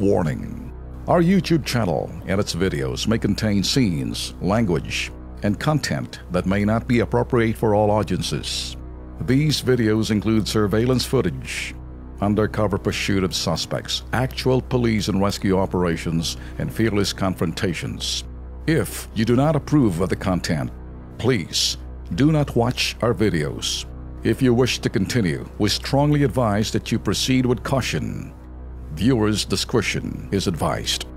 Warning. Our YouTube channel and its videos may contain scenes, language, and content that may not be appropriate for all audiences. These videos include surveillance footage, undercover pursuit of suspects, actual police and rescue operations, and fearless confrontations. If you do not approve of the content, please do not watch our videos. If you wish to continue, we strongly advise that you proceed with caution. Viewers' discretion is advised.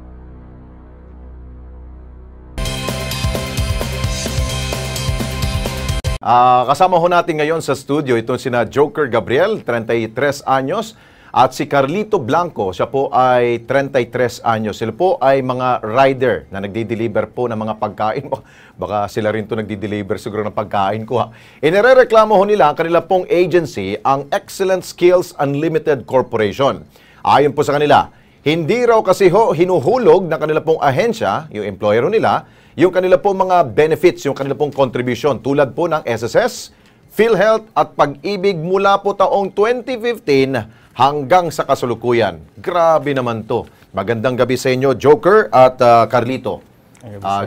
Kasama ho natin ngayon sa studio itong sina Joker Gabriel, 33 anyos, at si Carlito Blanco, siya po ay 33 anyos. Sila po ay mga rider na nagdi-deliver po ng mga pagkain. Baka sila rin to nagdi-deliver siguro ng pagkain ko ha. Inirereklamo ho nila ang kanila pong agency, ang Excellent Skills Unlimited Corporation. Ayon po sa kanila, hindi raw kasi ho hinuhulog ng kanila pong ahensya, yung employer nila, yung kanila pong mga benefits, yung kanila pong contribution tulad po ng SSS, PhilHealth at Pag-ibig mula po taong 2015 hanggang sa kasalukuyan. Grabe naman to. Magandang gabi sa inyo, Joker at Carlito.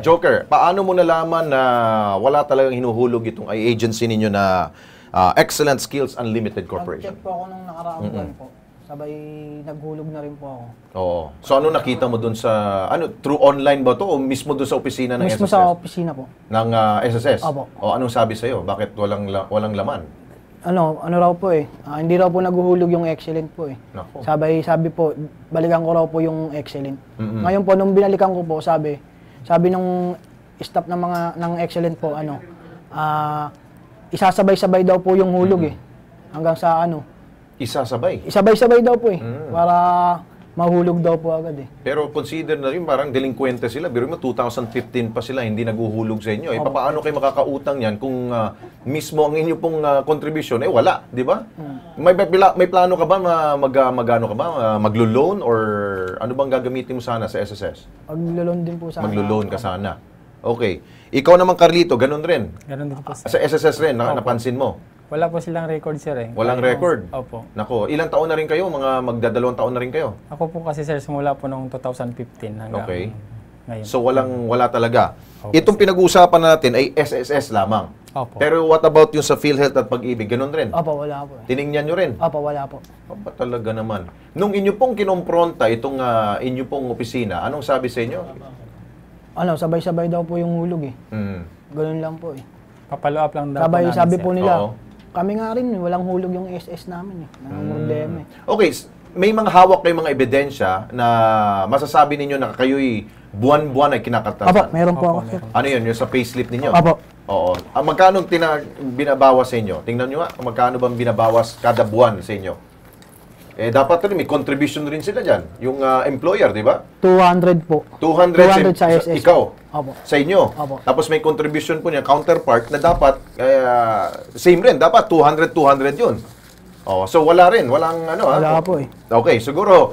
Joker, paano mo nalaman na wala talagang hinuhulog itong agency ninyo na Excellent Skills Unlimited Corporation? Nag-check po ako nung nakaraang buwan po. Sabay naghulog na rin po ako. Oo. So ano nakita mo dun sa, through online ba to o mismo dun sa opisina ng SSS? Mismo sa opisina po. Ng SSS? Opo. O anong sabi sa'yo? Bakit walang laman? Ano raw po eh. Hindi raw po naguhulog yung excellent po eh. Nako. Sabi po, balikan ko raw po yung excellent. Ngayon po, nung binalikan ko po, sabi nung staff ng excellent po, isasabay-sabay daw po yung hulog eh. Hanggang sa Isasabay? Isabay-sabay daw po eh. Para mahulog daw po agad eh. Pero consider na rin parang delinkwente sila. Biro mo, 2015 pa sila, hindi naguhulog sa inyo. Paano kayo makakautang yan kung mismo ang inyo pong contribution, wala, di ba? May plano ka ba, maglo-loan or ano bang gagamitin mo sana sa SSS? Maglo-loan din po sana. Maglo-loan ka sana. Okay. Ikaw naman, Carlito, ganun rin? Ganun din po, sir. Sa SSS rin, napansin mo? Wala po silang record, sir eh. Walang record? Opo. Nako, ilang taon na rin kayo? Mga magdadalawang taon na rin kayo? Ako po kasi, sir, simula po noong 2015 hanggang ngayon. So wala talaga. Opo, Itong pinag-uusapan natin ay SSS lamang. Opo. Pero what about yung sa PhilHealth at Pag-ibig? Ganun rin? Opo, wala po eh. Tiningnan nyo rin? Opo, wala po. Ba talaga naman? Nung inyo pong kinompronta itong inyo pong opisina, anong sabi sa inyo? Sabay-sabay daw po yung hulog eh. Ganun lang po eh. Papalo up lang daw po namin, Sabi sir. po nila, Oo. kami nga rin, walang hulog yung SS namin eh. Problema eh. Okay, may mga hawak kayong mga ebidensya na masasabi ninyo na kayo'y buwan-buwan ay kinakatasan. Opo, meron po ako. Sir. Ano yun? Yung sa payslip ninyo? Opo. Oo. Magkano binabawas sa inyo? Tingnan nyo nga, magkano bang binabawas kada buwan sa inyo? Dapat rin, may contribution rin sila dyan. Yung employer, di ba? 200 po. 200 sa SS. Ikaw? Opo. Sa inyo? Opo. Tapos may contribution po niya, counterpart, na dapat, same rin, dapat 200 yun. So wala rin, walang Wala po eh. Okay, siguro,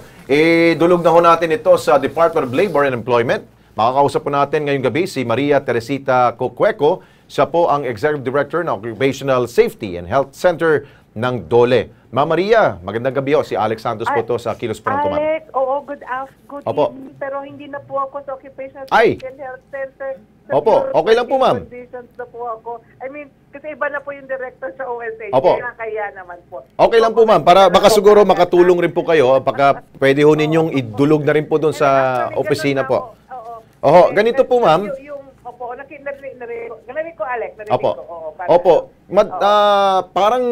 dulog na ho natin ito sa Department of Labor and Employment. Makakausap po natin ngayong gabi si Maria Teresita Cocueco. Siya po ang Executive Director ng Occupational Safety and Health Center ng DOLE. Ma'am Maria, magandang gabi ho. Si Alex Santos po to sa Kilos Pronto, ma'am. Alex, good evening. Pero hindi na po ako sa Occupational Ay! Safety and Health Center. Opo, okay lang po, ma'am. Conditions na po ako. I mean, kasi iba na po yung director sa OSA. Opo. Kaya naman po. Okay lang po, ma'am. Para baka siguro makatulong rin po kayo. Baka pwede ho ninyong idulog na rin po doon sa opisina po. Oho, ganito po, ma'am. Opo, narinig ko, Alex. Opo. Opo. Parang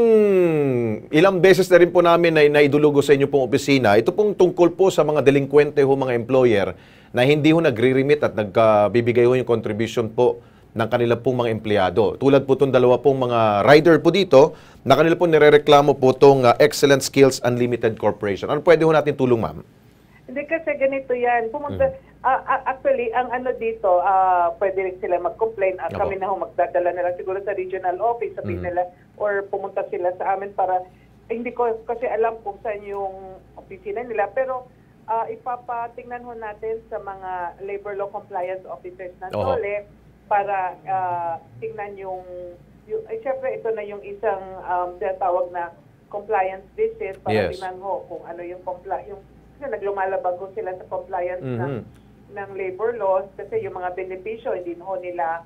ilang beses na rin po namin na naidulugo sa inyo pong opisina. Ito pong tungkol po sa mga delinkwente ho, mga employer na hindi ho nagre-remit at nagbibigay ho yung contribution po ng kanila pong mga empleyado. Tulad po itong dalawa pong mga rider po dito na kanila pong nirereklamo po itong Excellent Skills Unlimited Corporation. Ano pwede ho natin tulong, ma'am? Hindi kasi ganito yan. Actually, ang dito, pwede rin sila mag-complain. Kami na magdadala nila siguro sa regional office, sabihin nila, or pumunta sila sa amin para, hindi ko kasi alam kung saan yung opisina nila. Pero ipapatingnan ho natin sa mga labor law compliance officers ng DOLE para tingnan siyempre ito na yung isang tinatawag na compliance visit para tingnan ho kung ano yung kasi naglumalabag ko sila sa compliance ng labor laws kasi yung mga benepisyo hindi ho nila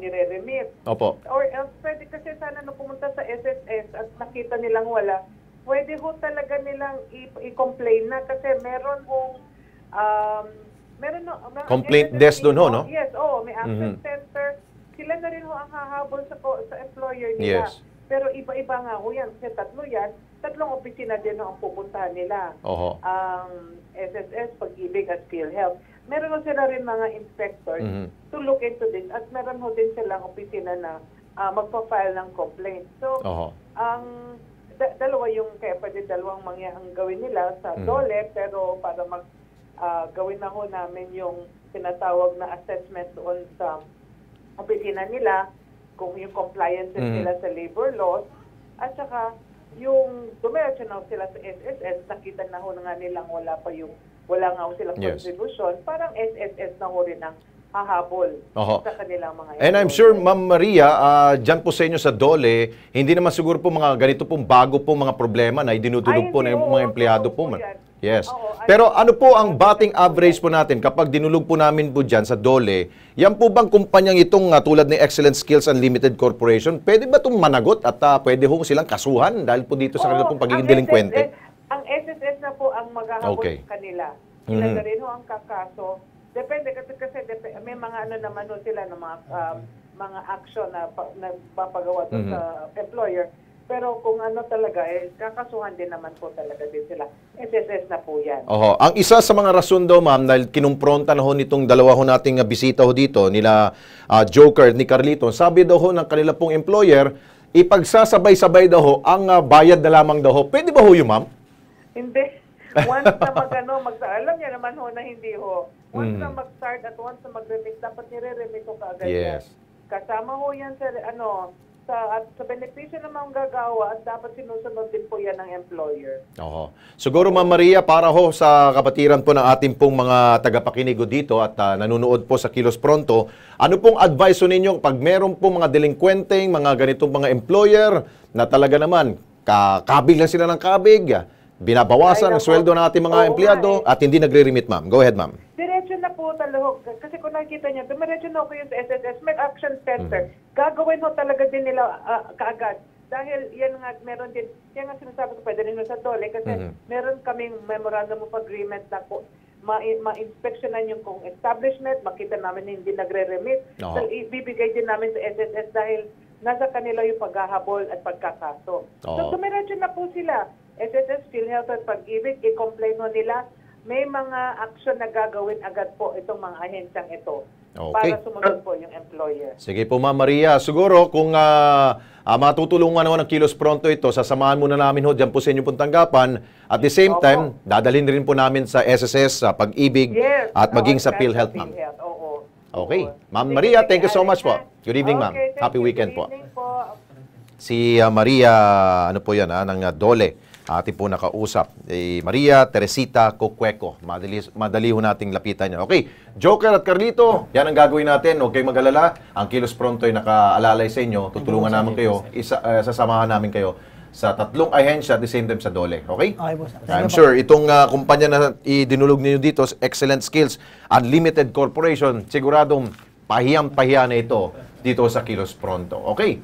nire-remit. Opo. Or else, pwede kasi sana pumunta sa SSS at nakita nilang wala, pwede ho talaga nilang i-complain na kasi meron Complaint desk doon ho, no? Yes, may access center. Sila na rin ho ang hahabol sa employer nila. Yes. Pero iba-iba nga ho yan. Kasi tatlong opisina din ho ang pupuntahan nila. Ang SSS, Pag-ibig at PhilHealth. Meron ho sila rin mga inspectors to look into this. At meron ho din silang opisina na magpa-file ng complaint. So, ang dalawa yung, kaya pwede dalawang ang gawin nila sa DOLE, pero para gawin na ho namin yung tinatawag na assessment doon sa opisina nila, kung yung compliance nila sa labor laws, at saka yung dumiretso na sila sa SSS, nakita na ho nga nilang wala nga ho silang contribution, parang SSS na ho rin ang hahabol sa kanilang mga And I'm sure, Ma'am Maria, dyan po sa inyo sa DOLE, hindi naman siguro po mga ganito pong bago po mga problema na idinudulog po ng mga empleyado po. Yes. Pero ano po ang batting average po natin kapag dinulog po namin po dyan sa DOLE, yan po bang kumpanyang itong tulad ni Excellent Skills Unlimited Corporation, pwede ba itong managot at pwede ho silang kasuhan dahil po dito sa kanila pong pagiging delinkwente? Ang SSS na po ang maghahabol sa kanila. Sila na rin ho ang kakaso. Depende kasi may mga naman ho sila ng mga action na papagawa doon sa employer. Pero kung talaga, kakasuhan din naman po talaga din sila. SSS na po yan. Ang isa sa mga rason daw, ma'am, dahil kinumpronta na ho nitong dalawa ho nating bisita ho dito, nila Joker ni Carlito, sabi daw ho ng kanila pong employer, ipagsasabay-sabay daw ho ang bayad na lamang daw ho. Pwede ba ho yun, ma'am? Hindi. Once na alam niya naman ho na hindi ho. Once na mag-start at once na mag-remit, dapat nire-remit ho kaagad. Yes. Kasama ho yan sa benepisyo naman gagawa at dapat sinusunod din po yan ng employer. Siguro, Ma'am Maria, para ho sa kapatiran po ng ating pong mga tagapakinig dito at nanonood po sa Kilos Pronto, ano pong advice ninyo pag meron po mga delinkwenteng, mga ganitong mga employer na talaga naman, kabig lang sila ng kabig, binabawasan ang sweldo ng ating mga empleyado at hindi nagre-remit, ma'am. Go ahead, ma'am. Diretso na po talahog. Kasi kung nakikita niyo, dumiretso na ko yung sa SSS, may action center. Gagawin ho talaga din nila kaagad. Dahil yan nga, meron din, yan nga sinasabi ko, pwede rin sa DOLE kasi meron kaming memorandum of agreement na po, ma-inspectionan yung kung establishment, makita namin na hindi nagre-remit. So, ibibigay din namin sa SSS dahil nasa kanila yung paghahabol at pagkakaso. So, dumiretso na po sila. SSS, PhilHealth at Pag-ibig, i-complain mo nila, may mga action na gagawin agad po itong mga ahensyang ito para sumunod po yung employer. Sige po, Ma'am Maria. Siguro kung matutulungan naman ng Kilos Pronto ito, sasamahan muna namin ho dyan po sa inyong pong tanggapan. At the same time, dadalhin rin po namin sa SSS, sa Pag-ibig, at maging sa PhilHealth, ma'am. Okay. Ma'am Maria, thank you so much po. Good evening, ma'am. Happy weekend po. Si Maria, ano po yan, ng DOLE. Ating po nakausap, Maria Teresita Coqueco. Madali ho nating lapitan niya. Okay, Joker at Carlito, yan ang gagawin natin. Huwag kayong mag-alala. Ang Kilos Pronto ay nakaalalay sa inyo. Tutulungan namin kayo. Sasamahan namin kayo sa tatlong ahensya at the same time sa DOLE. Okay? Okay po. I'm sure itong kumpanya na idinulog niyo dito, Excellent Skills Unlimited Corporation, siguradong pahiyang-pahiya na ito dito sa Kilos Pronto. Okay?